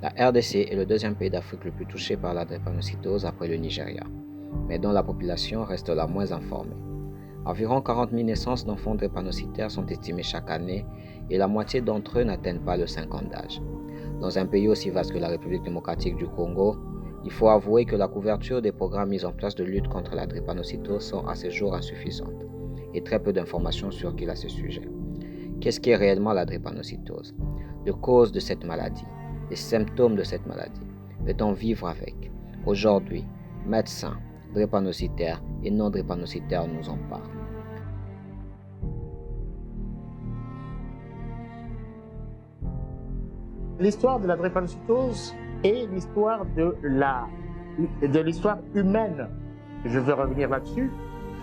La RDC est le deuxième pays d'Afrique le plus touché par la drépanocytose après le Nigeria, mais dont la population reste la moins informée. Environ 40 000 naissances d'enfants drépanocytaires sont estimées chaque année et la moitié d'entre eux n'atteignent pas le 5 ans d'âge. Dans un pays aussi vaste que la République démocratique du Congo, il faut avouer que la couverture des programmes mis en place de lutte contre la drépanocytose sont à ce jour insuffisantes et très peu d'informations circulent à ce sujet. Qu'est-ce qu'est réellement la drépanocytose? Les causes de cette maladie, les symptômes de cette maladie. Peut-on vivre avec? Aujourd'hui, médecins, drépanocytaires et non drépanocytaires nous en parlent. L'histoire de la drépanocytose est l'histoire de l'histoire humaine. Je vais revenir là-dessus,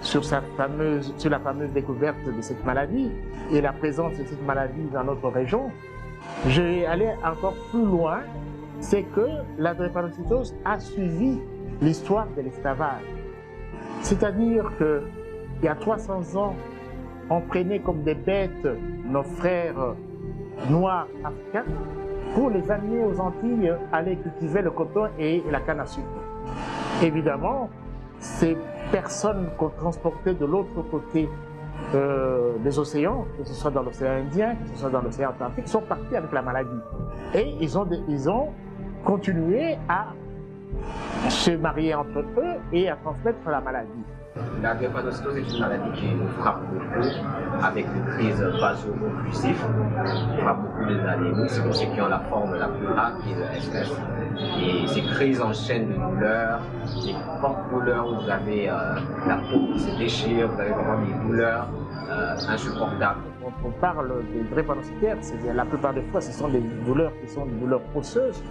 sur la fameuse découverte de cette maladie et la présence de cette maladie dans notre région. Je vais aller encore plus loin, c'est que la drépanocytose a suivi l'histoire de l'esclavage. C'est-à-dire qu'il y a 300 ans, on prenait comme des bêtes nos frères noirs africains pour les amener aux Antilles, aller cultiver le coton et la canne à sucre. Évidemment, ces personnes qu'on transportait de l'autre côté des océans, que ce soit dans l'océan Indien, que ce soit dans l'océan Atlantique, sont partis avec la maladie. Et ils ont continué à se marier entre eux et à transmettre la maladie. La drépanocytose est une maladie qui nous frappe beaucoup avec des crises vaso-occlusives, qui frappe beaucoup les anémies, c'est pour ceux qui ont la forme la plus rare qui est le SS. Et ces crises enchaînent de douleurs, des fortes douleurs où vous avez la peau qui se déchire, vous avez vraiment des douleurs insupportables. Quand on parle de drépanocytaires, la plupart des fois ce sont des douleurs qui sont des douleurs osseuses,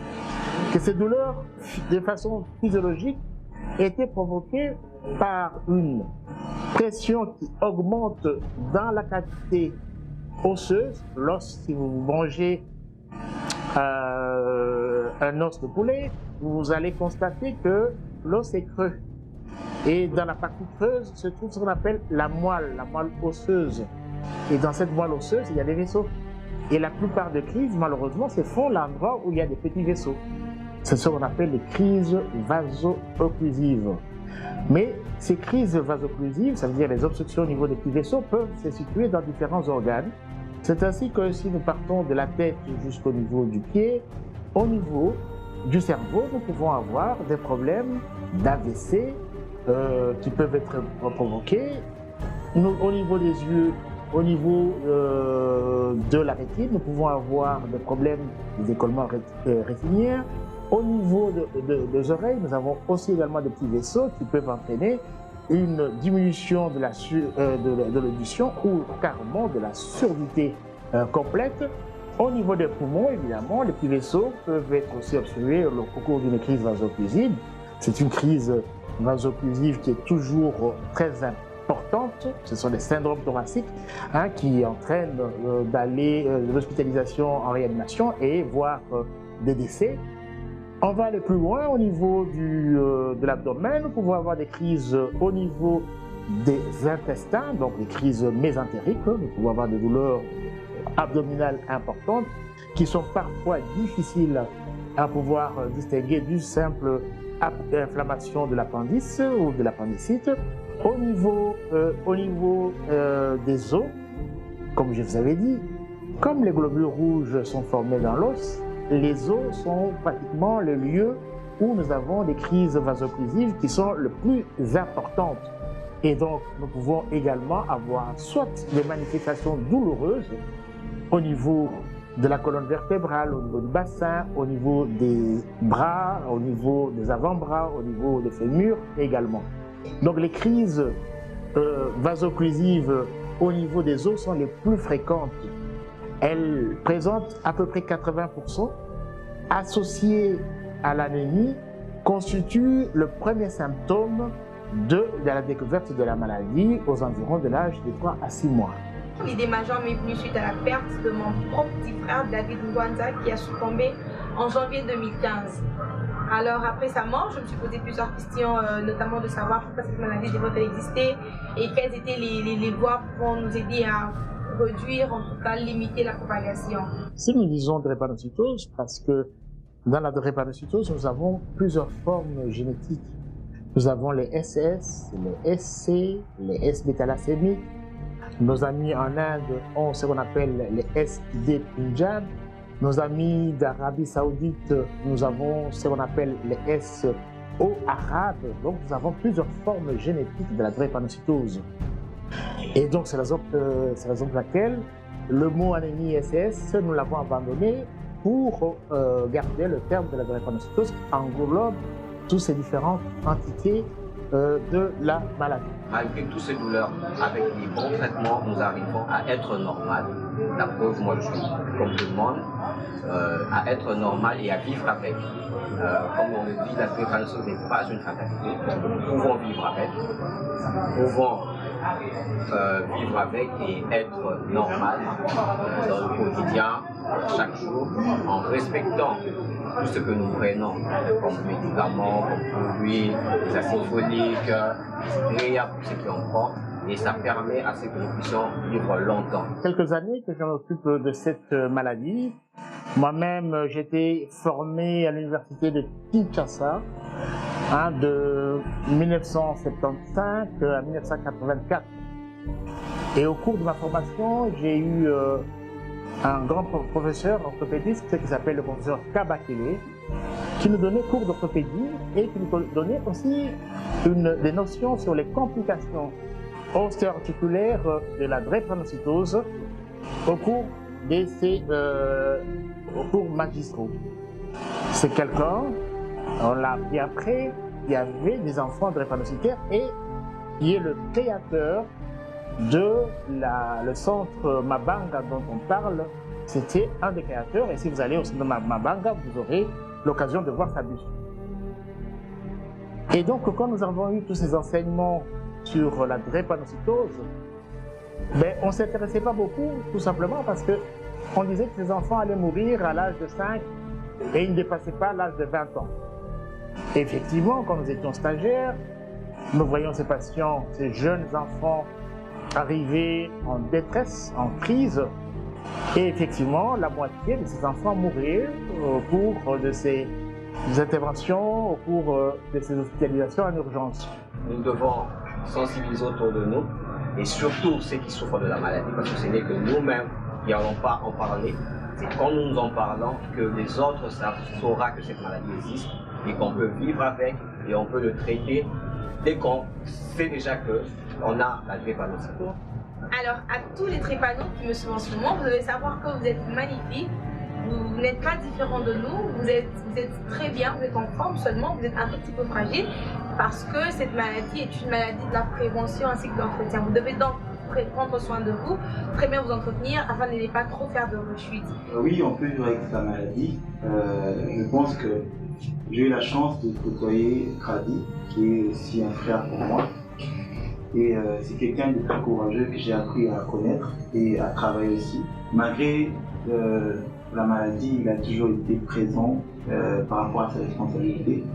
que ces douleurs, de façon physiologique, étaient provoquées par une pression qui augmente dans la cavité osseuse. Lorsque vous mangez un os de poulet, vous allez constater que l'os est creux. Et dans la partie creuse se trouve ce qu'on appelle la moelle osseuse. Et dans cette moelle osseuse, il y a des vaisseaux. Et la plupart des crises, malheureusement, se font l'endroit où il y a des petits vaisseaux. C'est ce qu'on appelle les crises vaso-occlusives. Mais ces crises vaso-occlusives, ça veut dire les obstructions au niveau des petits vaisseaux, peuvent se situer dans différents organes. C'est ainsi que si nous partons de la tête jusqu'au niveau du pied, au niveau du cerveau, nous pouvons avoir des problèmes d'AVC qui peuvent être provoqués. Au niveau des yeux, au niveau de la rétine, nous pouvons avoir des problèmes d'écollement rétiniens. Au niveau des oreilles, nous avons aussi également des petits vaisseaux qui peuvent entraîner une diminution de l'audition ou carrément de la surdité complète. Au niveau des poumons, évidemment, les petits vaisseaux peuvent être aussi obstrués au cours d'une crise vaso-occlusive. C'est une crise vaso-occlusive qui est toujours très importante. Ce sont des syndromes thoraciques qui entraînent d'aller de l'hospitalisation en réanimation et voire des décès. On va aller plus loin au niveau de l'abdomen. Nous pouvons avoir des crises au niveau des intestins, donc des crises mésentériques. Nous pouvons avoir des douleurs abdominales importantes qui sont parfois difficiles à pouvoir distinguer d'une simple inflammation de l'appendice ou de l'appendicite. Au niveau des os, comme je vous avais dit, comme les globules rouges sont formés dans l'os, les os sont pratiquement le lieu où nous avons des crises vaso-occlusives qui sont les plus importantes. Et donc, nous pouvons également avoir soit des manifestations douloureuses au niveau de la colonne vertébrale, au niveau du bassin, au niveau des bras, au niveau des avant-bras, au niveau des fémurs également. Donc, les crises vaso-occlusives au niveau des os sont les plus fréquentes. Elles présentent à peu près 80%, associées à l'anémie, constituent le premier symptôme de la découverte de la maladie aux environs de l'âge de 3 à 6 mois. L'idée majeure m'est venue suite à la perte de mon propre petit frère David Ngwanza qui a succombé en janvier 2015. Alors après sa mort, je me suis posé plusieurs questions, notamment de savoir pourquoi cette maladie devrait exister et quelles étaient les voies pour nous aider à réduire, en tout cas limiter la propagation. Si nous disons drépanocytose, parce que Dans la drépanocytose, nous avons plusieurs formes génétiques. Nous avons les SS, les SC, les S-bêta-lacémiques. Nos amis en Inde ont ce qu'on appelle les SD Punjab. Nos amis d'Arabie Saoudite, nous avons ce qu'on appelle les SO arabes. Donc, nous avons plusieurs formes génétiques de la drépanocytose. Et donc, c'est la raison pour laquelle le mot anémie SS, nous l'avons abandonné pour garder le terme de la drépanocytose qui englobe toutes ces différentes entités de la maladie. Malgré toutes ces douleurs, avec les bons traitements, nous arrivons à être normal. La preuve, moi je suis comme tout le monde, à être normal et à vivre avec. Comme on le dit, la drépanocytose n'est pas une fatalité. Nous pouvons vivre avec. Nous pouvons vivre avec et être normal dans le quotidien, chaque jour, en respectant tout ce que nous prenons comme médicaments, comme produits, les acides foliques, les pour ceux qui en prennent, et ça permet à ce que nous puissions vivre longtemps. Quelques années que je m'occupe de cette maladie. Moi-même, j'étais formé à l'université de Kinshasa de 1975 à 1984. Et au cours de ma formation, j'ai eu un grand professeur orthopédiste qui s'appelle le professeur Kabakele, qui nous donnait cours d'orthopédie et qui nous donnait aussi des notions sur les complications ostéo-articulaires de la drépanocytose au cours de ces cours magistraux. C'est quelqu'un, on l'a appris après, qui avait des enfants drépanocytaires et qui est le créateur de le centre Mabanga dont on parle. C'était un des créateurs, et si vous allez au centre Mabanga, vous aurez l'occasion de voir sa buste. Et donc, quand nous avons eu tous ces enseignements sur la drépanocytose, on ne s'intéressait pas beaucoup, tout simplement parce qu'on disait que ces enfants allaient mourir à l'âge de 5 et ils ne dépassaient pas l'âge de 20 ans. Et effectivement, quand nous étions stagiaires, nous voyions ces patients, ces jeunes enfants arriver en détresse, en crise, et effectivement, la moitié de ces enfants mouraient au cours de ces interventions, au cours de ces hospitalisations en urgence. Nous devons sensibiliser autour de nous, et surtout ceux qui souffrent de la maladie, parce que ce n'est que nous-mêmes qui n'allons pas en parler. C'est quand nous en parlons que les autres sauront que cette maladie existe et qu'on peut vivre avec et on peut le traiter dès qu'on sait déjà qu'on a la drépanocytose. Alors, à tous les trépanos qui me suivent en ce moment, vous devez savoir que vous êtes magnifiques, vous n'êtes pas différents de nous, vous êtes très bien, vous êtes en forme, seulement vous êtes un tout petit peu fragile parce que cette maladie est une maladie de la prévention ainsi que de l'entretien. Vous devez donc prendre soin de vous, très bien vous entretenir afin de ne pas trop faire de rechutes. Oui, on peut vivre avec la maladie. Je pense que j'ai eu la chance de côtoyer Kradi, qui est aussi un frère pour moi. Et c'est quelqu'un de très courageux que j'ai appris à connaître et à travailler aussi. Malgré la maladie, il a toujours été présent par rapport à ses responsabilités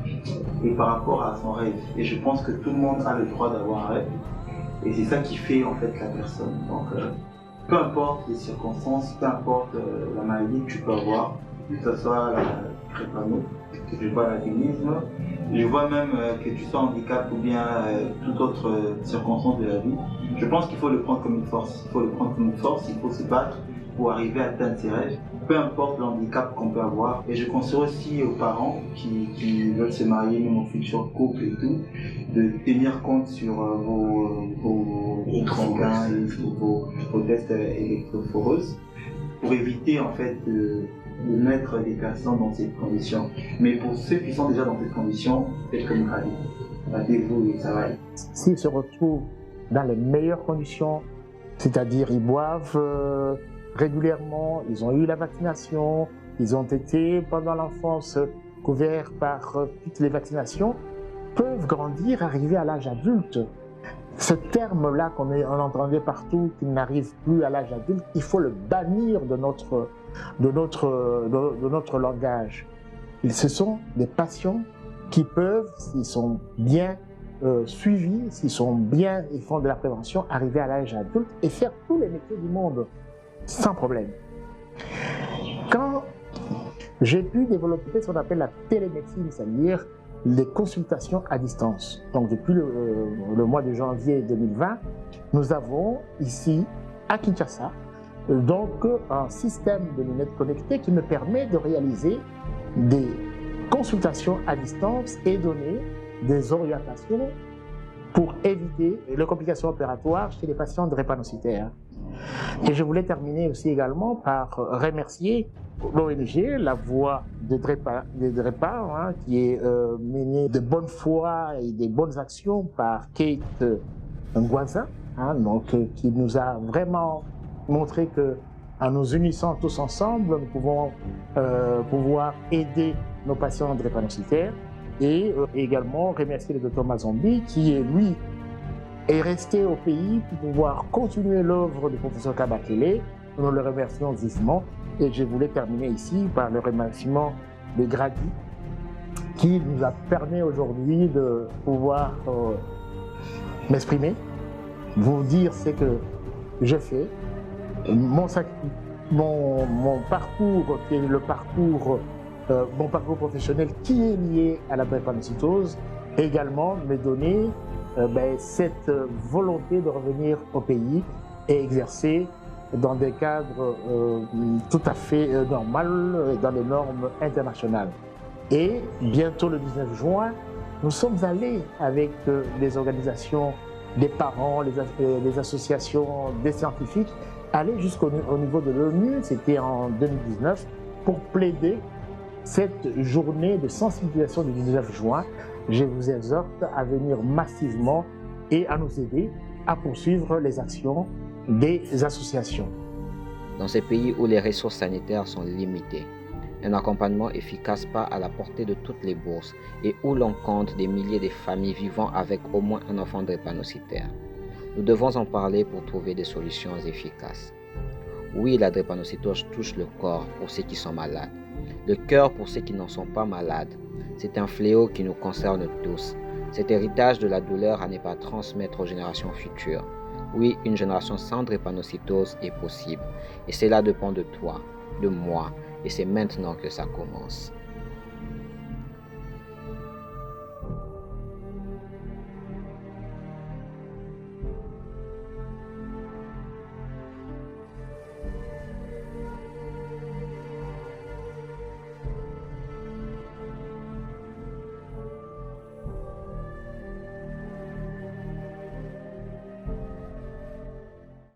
et par rapport à son rêve. Et je pense que tout le monde a le droit d'avoir un rêve. Et c'est ça qui fait en fait la personne. Donc, peu importe les circonstances, peu importe la maladie que tu peux avoir, que ce soit la drépano, que tu vois l'albinisme, je vois même que tu sois handicap ou bien toute autre circonstance de la vie, je pense qu'il faut le prendre comme une force. Il faut le prendre comme une force, il faut se battre pour arriver à atteindre ses rêves, peu importe le handicap qu'on peut avoir. Et je conseille aussi aux parents qui veulent se marier, même au futur couple et tout, de tenir compte sur vos examens, vos tests électrophoreuses, pour éviter en fait de mettre des personnes dans ces conditions. Mais pour ceux qui sont déjà dans ces conditions, faites comme Kradi. Battez-vous et ça va aller. S'ils se retrouvent dans les meilleures conditions, c'est-à-dire ils boivent régulièrement, ils ont eu la vaccination, ils ont été pendant l'enfance couverts par toutes les vaccinations, peuvent grandir, arriver à l'âge adulte. Ce terme-là qu'on entendait partout, qu'il n'arrive plus à l'âge adulte, il faut le bannir de notre langage. Ce sont des patients qui peuvent, s'ils sont bien suivis, s'ils sont bien, ils font de la prévention, arriver à l'âge adulte et faire tous les métiers du monde sans problème. Quand j'ai pu développer ce qu'on appelle la télémédecine, c'est-à-dire les consultations à distance. Donc depuis le mois de janvier 2020, nous avons ici à Kinshasa donc un système de lunettes connectées qui me permet de réaliser des consultations à distance et donner des orientations pour éviter les complications opératoires chez les patients drépanocytaires. Et je voulais terminer aussi également par remercier l'ONG, la Voix des Drépas, hein, qui est menée de bonne foi et des bonnes actions par Kate Ngwanza, hein, donc, qui nous a vraiment montré que en nous unissant tous ensemble, nous pouvons pouvoir aider nos patients drépanocytaires. Et également remercier le Dr Mazombi qui, lui, est resté au pays pour pouvoir continuer l'œuvre du professeur Kabakele. Nous le remercions vivement. Et je voulais terminer ici par le remerciement de Grady qui nous a permis aujourd'hui de pouvoir m'exprimer, vous dire ce que je fais, mon parcours qui est le parcours mon parcours professionnel qui est lié à la drépanocytose, également me donner cette volonté de revenir au pays et exercer dans des cadres tout à fait normaux, dans les normes internationales. Et bientôt le 19 juin, nous sommes allés avec les organisations des parents, les associations des scientifiques, aller jusqu'au niveau de l'ONU, c'était en 2019, pour plaider cette journée de sensibilisation du 19 juin. Je vous exhorte à venir massivement et à nous aider à poursuivre les actions des associations. Dans ces pays où les ressources sanitaires sont limitées, un accompagnement efficace pas à la portée de toutes les bourses et où l'on compte des milliers de familles vivant avec au moins un enfant drépanocytaire, nous devons en parler pour trouver des solutions efficaces. Oui, la drépanocytose touche le corps pour ceux qui sont malades, le cœur pour ceux qui n'en sont pas malades. C'est un fléau qui nous concerne tous. Cet héritage de la douleur à ne pas transmettre aux générations futures. Oui, une génération sans drépanocytose est possible. Et cela dépend de toi, de moi. Et c'est maintenant que ça commence.